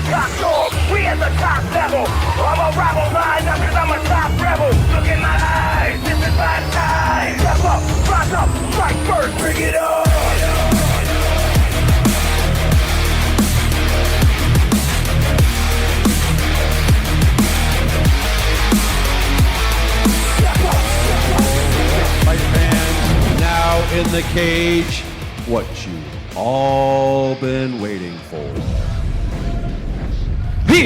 the top dog, we at the top level. I'm a rebel, line up cause I'm a top rebel. Look in my eyes, this is my time. Step up, rise up, strike first, bring it on. Fight fans, now in the cage, what you've all been waiting for. Here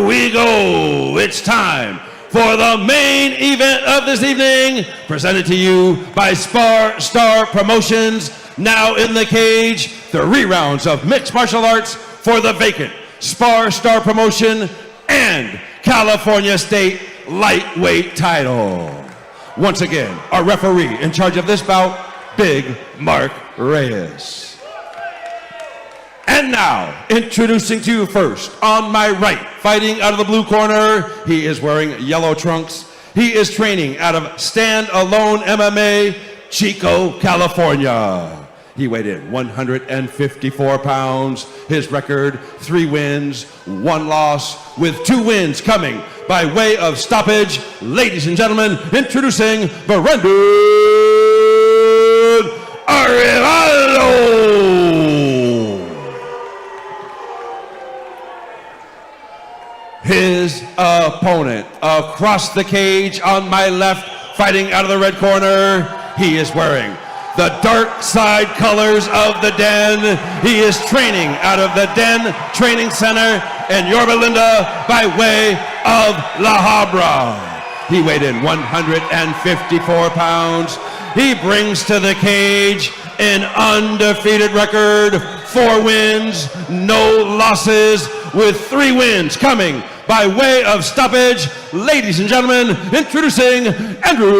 we go. It's time for the main event of this evening, presented to you by SparStar Promotions. Now in the cage, 3 rounds of mixed martial arts for the vacant SparStar Promotion and California State lightweight title. Once again, our referee in charge of this bout, Big Mark Reyes. And now, introducing to you first, on my right, fighting out of the blue corner, he is wearing yellow trunks. He is training out of Stand Alone MMA, Chico, California. He weighed in 154 pounds. His record, 3 wins, 1 loss, with 2 wins coming by way of stoppage. Ladies and gentlemen, introducing Brendan Arevalo. His opponent across the cage on my left, fighting out of the red corner, he is wearing the dark side colors of the Den. He is training out of the Den Training Center in Yorba Linda by way of La Habra. He weighed in 154 pounds. He brings to the cage an undefeated record, 4 wins, no losses, with 3 wins coming by way of stoppage. Ladies and gentlemen, introducing Andrew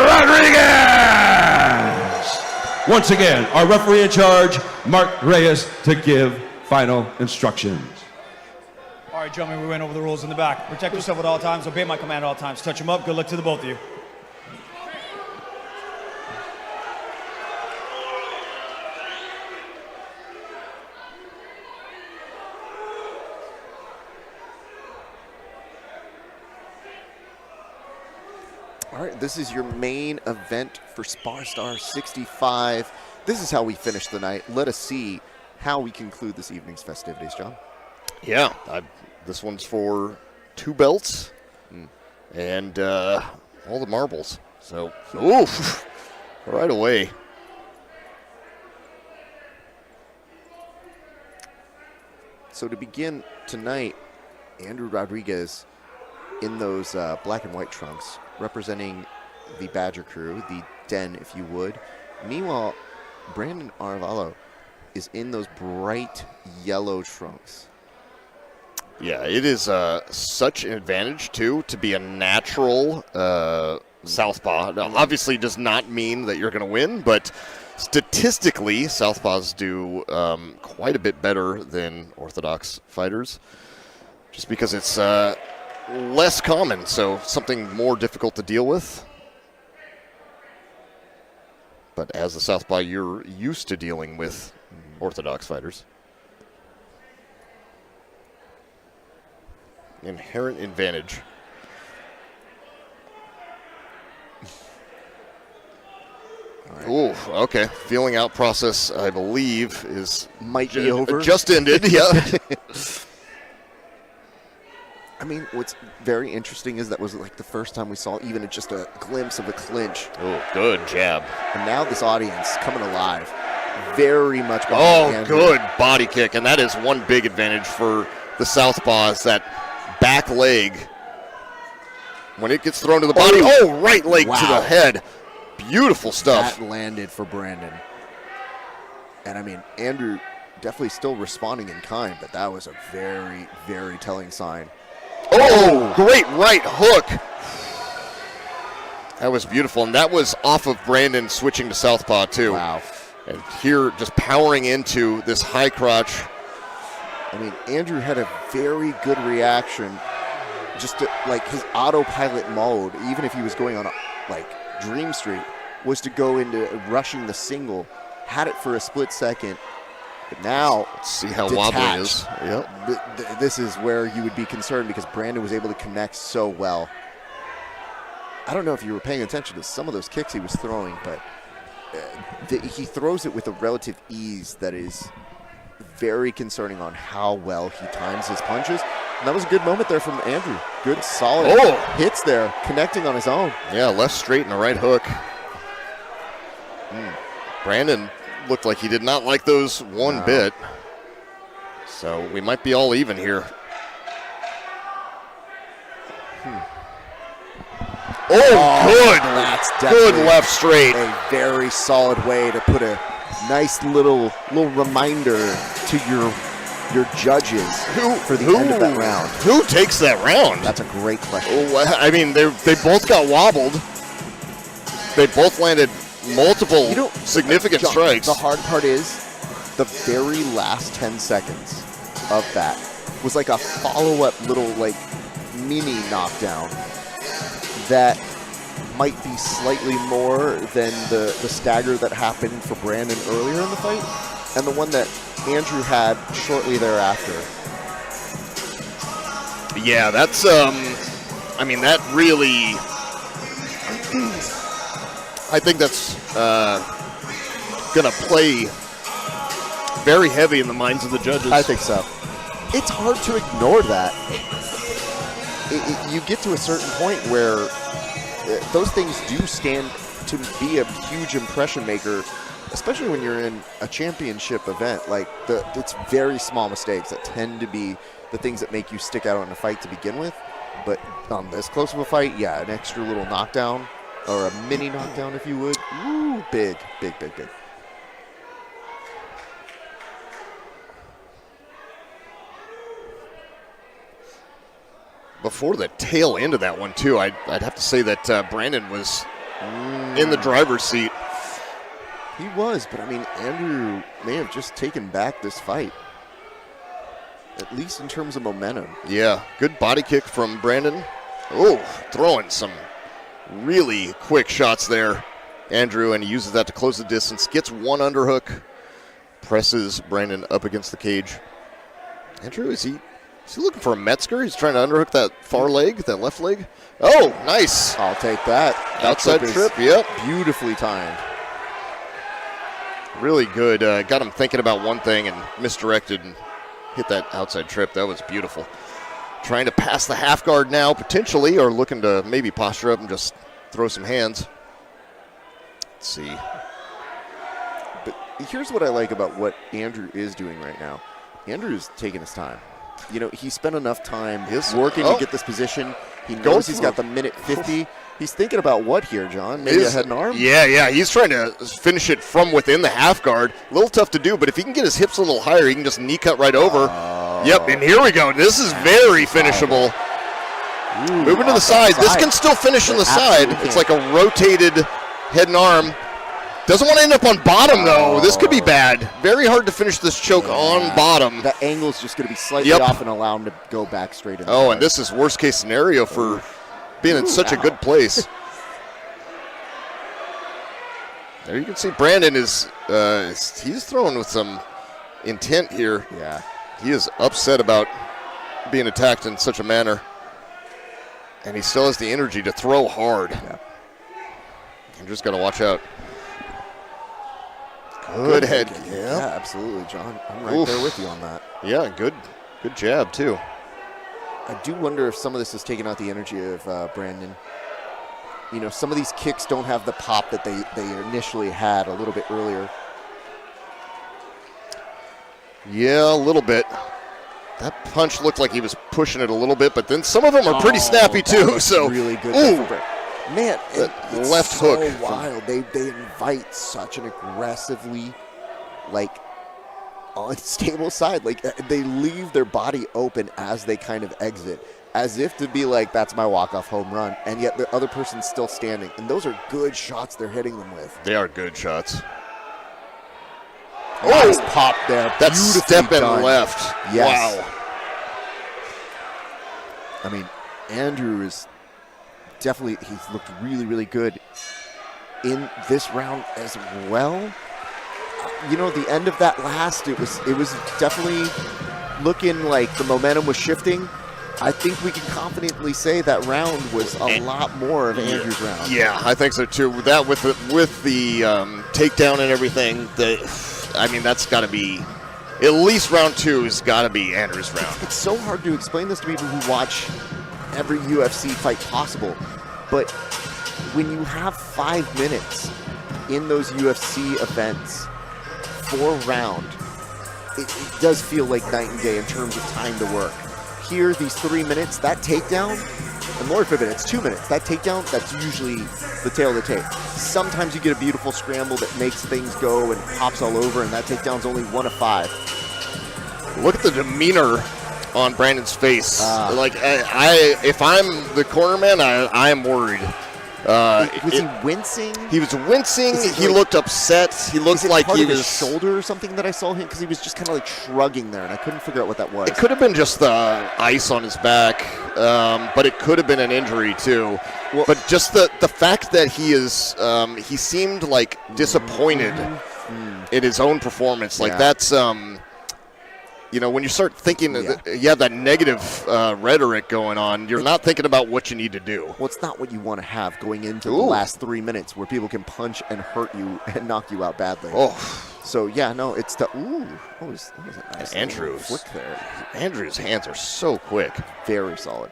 Rodriquez. Once again, our referee in charge, Mark Reyes, to give final instructions. All right, gentlemen, we went over the rules in the back. Protect yourself at all times. Obey my command at all times. Touch him up. Good luck to the both of you. All right, this is your main event for SparStar 65. This is how we finish the night. Let us see how we conclude this evening's festivities, John. Yeah, this one's for 2 belts and all the marbles. So, oof, right away. So to begin tonight, Andrew Rodriquez in those black and white trunks, representing the Badger crew, the Den, if you would. Meanwhile, Brandon Arevalo is in those bright yellow trunks. Yeah, it is such an advantage, too, to be a natural southpaw. Now, obviously does not mean that you're going to win, but statistically, southpaws do quite a bit better than orthodox fighters, just because it's less common, so something more difficult to deal with. But as a southpaw, you're used to dealing with orthodox fighters. Inherent advantage. Right. Ooh, okay. Feeling out process, I believe, might be over. Just ended, yeah. I mean, what's very interesting is that was like the first time we saw even just a glimpse of a clinch. Oh, good jab. And now this audience coming alive. Very much behind Andrew. Good body kick. And that is one big advantage for the southpaws, that back leg. When it gets thrown to the body, right leg to the head. Beautiful stuff. That landed for Brandon. And I mean, Andrew definitely still responding in kind, but that was a very, very telling sign. Oh, great right hook. That was beautiful, and that was off of Brandon switching to southpaw, too. Wow. And here, just powering into this high crotch. I mean, Andrew had a very good reaction, just to, like, his autopilot mode, even if he was going on, Dream Street. was to go into rushing the single, had it for a split second, but now Let's see how wobbly it is. Yep. This is where you would be concerned because Brandon was able to connect so well. I don't know if you were paying attention to some of those kicks he was throwing, but he throws it with a relative ease that is very concerning on how well he times his punches. And that was a good moment there from Andrew. Good, solid hits there, connecting on his own. Yeah, left straight and a right hook. Brandon looked like he did not like those one bit. So we might be all even here. That's Good left straight. A very solid way to put a nice little reminder to your judges for the end of that round. Who takes that round? That's a great question. Oh, I mean, they both got wobbled. They both landed multiple significant John, strikes. The hard part is the very last 10 seconds of that was like a follow-up little mini knockdown that might be slightly more than the stagger that happened for Brandon earlier in the fight and the one that Andrew had shortly thereafter. Yeah, that's, I mean, that really, I think that's going to play very heavy in the minds of the judges. I think so. It's hard to ignore that. You get to a certain point where those things do stand to be a huge impression maker, especially when you're in a championship event. It's very small mistakes that tend to be the things that make you stick out in a fight to begin with. But on this close of a fight, yeah, an extra little knockdown or a mini knockdown, if you would. Ooh, big, big, big, big. Before the tail end of that one, too, I'd have to say that Brandon was in the driver's seat. He was, but I mean, Andrew may have just taken back this fight, at least in terms of momentum. Yeah, good body kick from Brandon. Oh, throwing some really quick shots there, Andrew, and he uses that to close the distance. Gets one underhook, presses Brandon up against the cage. Andrew, is he looking for a Metzger? He's trying to underhook that far leg, that left leg. Oh, nice. I'll take that. Outside trip, yep. Beautifully timed. Really good. Got him thinking about one thing and misdirected and hit that outside trip. That was beautiful. Trying to pass the half guard now, potentially, or looking to maybe posture up and just throw some hands. Let's see. But here's what I like about what Andrew is doing right now. Andrew's taking his time. You know, he spent enough time working to get this position. He knows he's got the minute 50. He's thinking about what here, John? Maybe a head and arm? Yeah. He's trying to finish it from within the half guard. A little tough to do, but if he can get his hips a little higher, he can just knee cut right over. Yep, and here we go. This is very finishable. Ooh, moving to the side. This can still finish on the side. It's like a rotated head and arm. Doesn't want to end up on bottom, though. This could be bad. Very hard to finish this choke on bottom. The angle's just going to be slightly off and allow him to go back straight in. Oh, and this is worst case scenario for being in such a good place. There you can see Brandon is he's throwing with some intent here. Yeah. He is upset about being attacked in such a manner. And he still has the energy to throw hard. Yeah. You just got to watch out. Good head. Yeah, absolutely, John. I'm right there with you on that. Yeah, good jab, too. I do wonder if some of this is taking out the energy of Brandon. You know, some of these kicks don't have the pop that they initially had a little bit earlier. Yeah, a little bit. That punch looked like he was pushing it a little bit, but then some of them are pretty snappy, too. So really good. Ooh. Man, it's left hook. So wild. They invite such an aggressively, unstable side. They leave their body open as they kind of exit, as if to be like, that's my walk-off home run, and yet the other person's still standing. And those are good shots they're hitting them with. They are good shots. Nice pop there. That step and left. Yes. Wow. I mean, Andrew is definitely, he's looked really, really good. in this round as well. You know, the end of that last, it was definitely looking like the momentum was shifting. I think we can confidently say that round was a lot more of Andrew's round. Yeah, I think so too. With that, with the takedown and everything, that's got to be at least round 2 has got to be Andrew's round. It's so hard to explain this to people who watch every UFC fight possible, but when you have 5 minutes in those UFC events for a round, it does feel like night and day in terms of time to work. Here, these 3 minutes, that takedown, and Lord forbid, it's 2 minutes. That takedown, that's usually the tail of the tape. Sometimes you get a beautiful scramble that makes things go and pops all over, and that takedown's only 1 of 5. Look at the demeanor on Brandon's face. If I'm the corner man, I am worried. Was he wincing? He was wincing. He looked upset. He looked like he was shoulder or something that I saw him, because he was just kind of like shrugging there, and I couldn't figure out what that was. It could have been just the ice on his back, but it could have been an injury too. Well, but just the fact that he seemed like disappointed in his own performance, like that's. When you start thinking, you have that negative rhetoric going on, you're not thinking about what you need to do. Well, it's not what you want to have going into the last 3 minutes where people can punch and hurt you and knock you out badly. Oh. So, it's the, that was a nice Andrew's flick there. Andrew's hands are so quick. Very solid.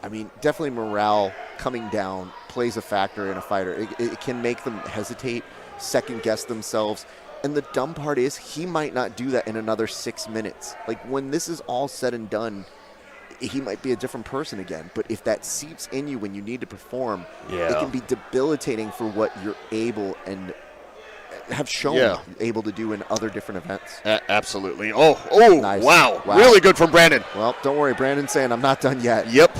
I mean, definitely morale coming down plays a factor in a fighter. It can make them hesitate, second guess themselves. And the dumb part is he might not do that in another 6 minutes. Like, when this is all said and done, he might be a different person again. But if that seeps in you when you need to perform, it can be debilitating for what you're able and have shown able to do in other different events. Absolutely. Nice. Wow. Really good from Brandon. Well, don't worry. Brandon's saying I'm not done yet. Yep.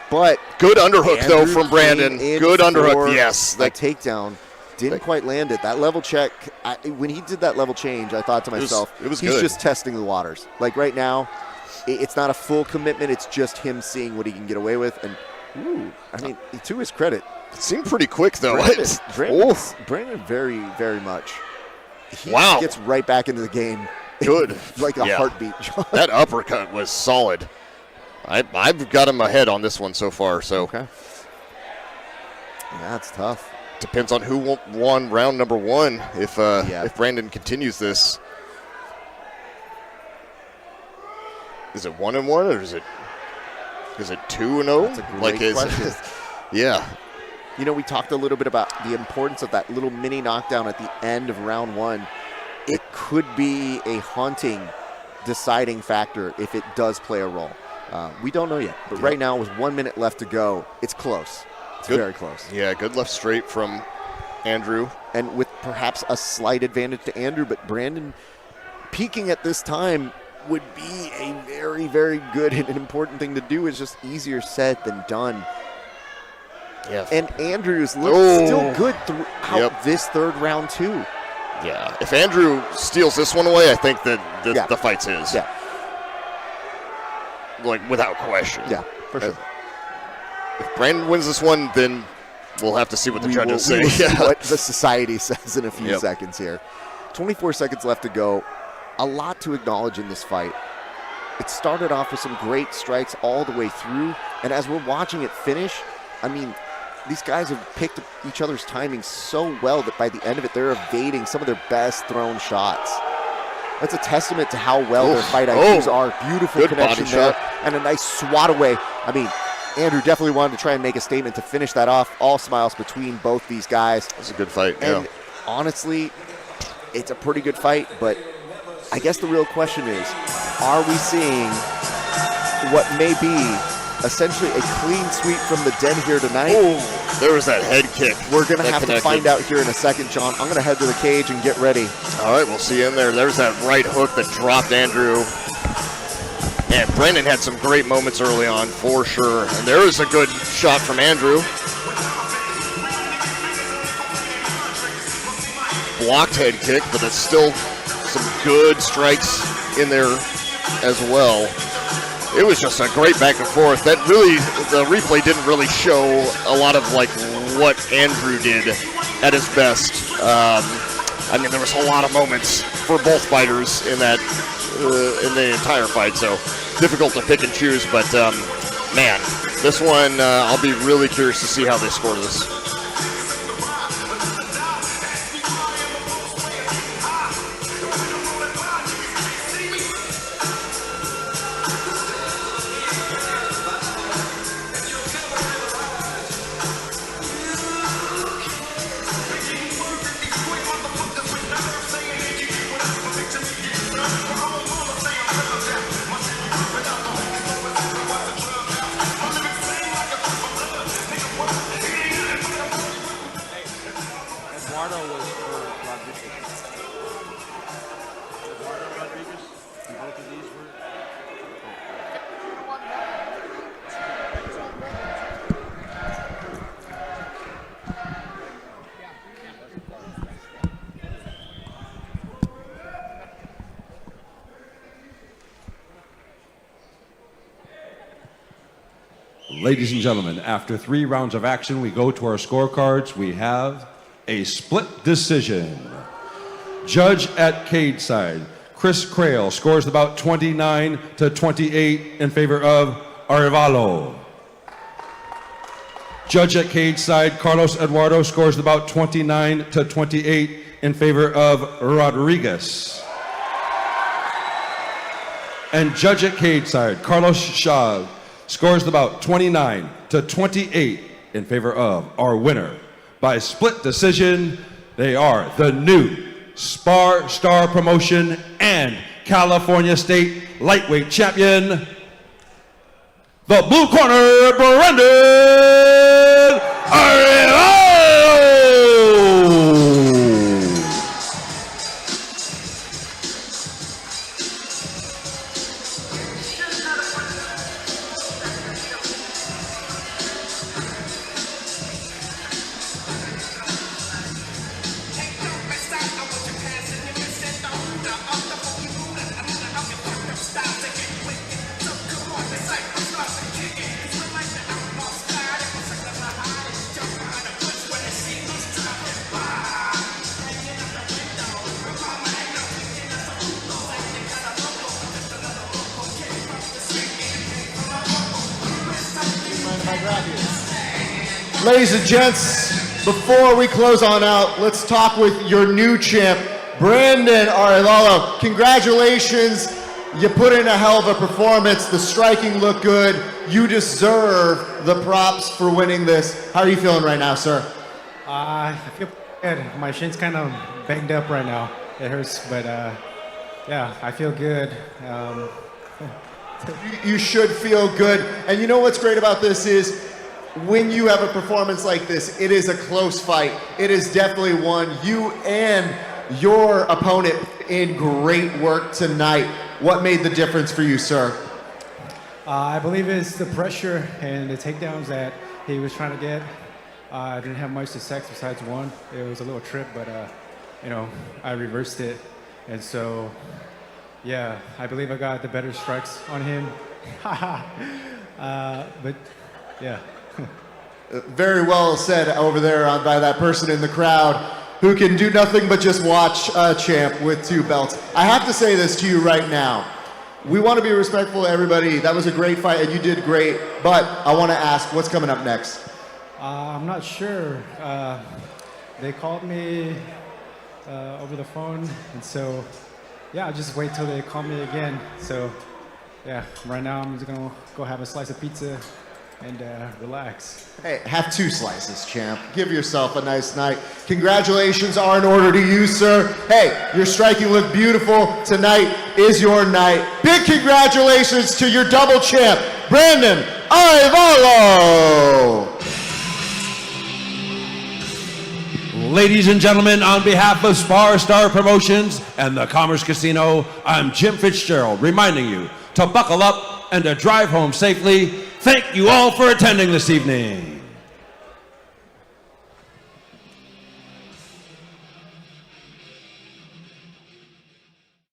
But good underhook, though, from Brandon. Good underhook, yes. That takedown. Didn't quite land it. That level check, when he did that level change, I thought to myself, it was he's good. Just testing the waters. Like right now, it's not a full commitment. It's just him seeing what he can get away with. And, to his credit. It seemed pretty quick, though. Brandon very, very much. He wow. Gets right back into the game. Good. Like a heartbeat. That uppercut was solid. I've got him ahead on this one so far. So. Okay. Yeah, that's tough. Depends on who won round number 1 if Brandon continues this. Is it 1-1 or is it 2-0? That's a great question. Yeah. We talked a little bit about the importance of that little mini knockdown at the end of round 1. It could be a haunting, deciding factor if it does play a role. We don't know yet, but right now with 1 minute left to go, it's close. It's very close. Yeah, good left straight from Andrew. And with perhaps a slight advantage to Andrew, but Brandon peaking at this time would be a very, very good and important thing to do. It's just easier said than done. Yeah. And Andrew's still good throughout this third round, too. Yeah. If Andrew steals this one away, I think that the fight's his. Yeah. Like, without question. Yeah, for sure. If Brandon wins this one, then we'll have to see what the judges say. We will see what the society says in a few seconds here. 24 seconds left to go. A lot to acknowledge in this fight. It started off with some great strikes all the way through, and as we're watching it finish, these guys have picked each other's timing so well that by the end of it, they're evading some of their best thrown shots. That's a testament to how well their fight IQs are. Beautiful connection there, and a nice swat away. Andrew definitely wanted to try and make a statement to finish that off. All smiles between both these guys. It's a good fight, and honestly, it's a pretty good fight, but I guess the real question is, are we seeing what may be essentially a clean sweep from the den here tonight? Oh, there was that head kick. We're going to have to find out here in a second, John. I'm going to head to the cage and get ready. All right, we'll see you in there. There's that right hook that dropped Andrew. And Brandon had some great moments early on, for sure. And there was a good shot from Andrew. Blocked head kick, but it's still some good strikes in there as well. it was just a great back and forth. That really, the replay didn't really show a lot of like what Andrew did at his best. I mean, there was a lot of moments for both fighters in that in the entire fight, so difficult to pick and choose. But man, this one, I'll be really curious to see how they score this. Ladies and gentlemen, after 3 rounds of action, we go to our scorecards. We have a split decision. Judge at cage side, Chris Crail scores the bout 29-28 in favor of Arevalo. Judge at cage side, Carlos Eduardo scores the bout 29-28 in favor of Rodriquez. And judge at cage side, Carlos Shaw scores the bout 29-28 in favor of our winner. By split decision, they are the new SparStar Promotion and California State Lightweight Champion, the blue corner, Brendan Arevalo! Ladies and gents, before we close on out, let's talk with your new champ, Brandon Arevalo. Congratulations. You put in a hell of a performance. The striking looked good. You deserve the props for winning this. How are you feeling right now, sir? I feel good. My shin's kind of banged up right now. It hurts, but yeah, I feel good. You should feel good. And you know what's great about this is when you have a performance like this, it is a close fight. It is definitely one. You and your opponent in great work tonight. What made the difference for you, sir? I believe it's the pressure and the takedowns that he was trying to get. I didn't have much success besides one. It was a little trip, but you know, I reversed it. And so, yeah, I believe I got the better strikes on him. But yeah. Very well said over there by that person in the crowd who can do nothing but just watch a champ with 2 belts. I have to say this to you right now. We want to be respectful to everybody. That was a great fight and you did great, but I want to ask, what's coming up next? I'm not sure. They called me over the phone, and so yeah, I'll just wait till they call me again. So yeah, right now I'm just gonna go have a slice of pizza and relax. Hey, have 2 slices, champ. Give yourself a nice night. Congratulations are in order to you, sir. Hey, your striking looked beautiful. Tonight is your night. Big congratulations to your double champ, Brandon Arevalo. Ladies and gentlemen, on behalf of SparStar Promotions and the Commerce Casino, I'm Jim Fitzgerald, reminding you to buckle up and to drive home safely. Thank you all for attending this evening.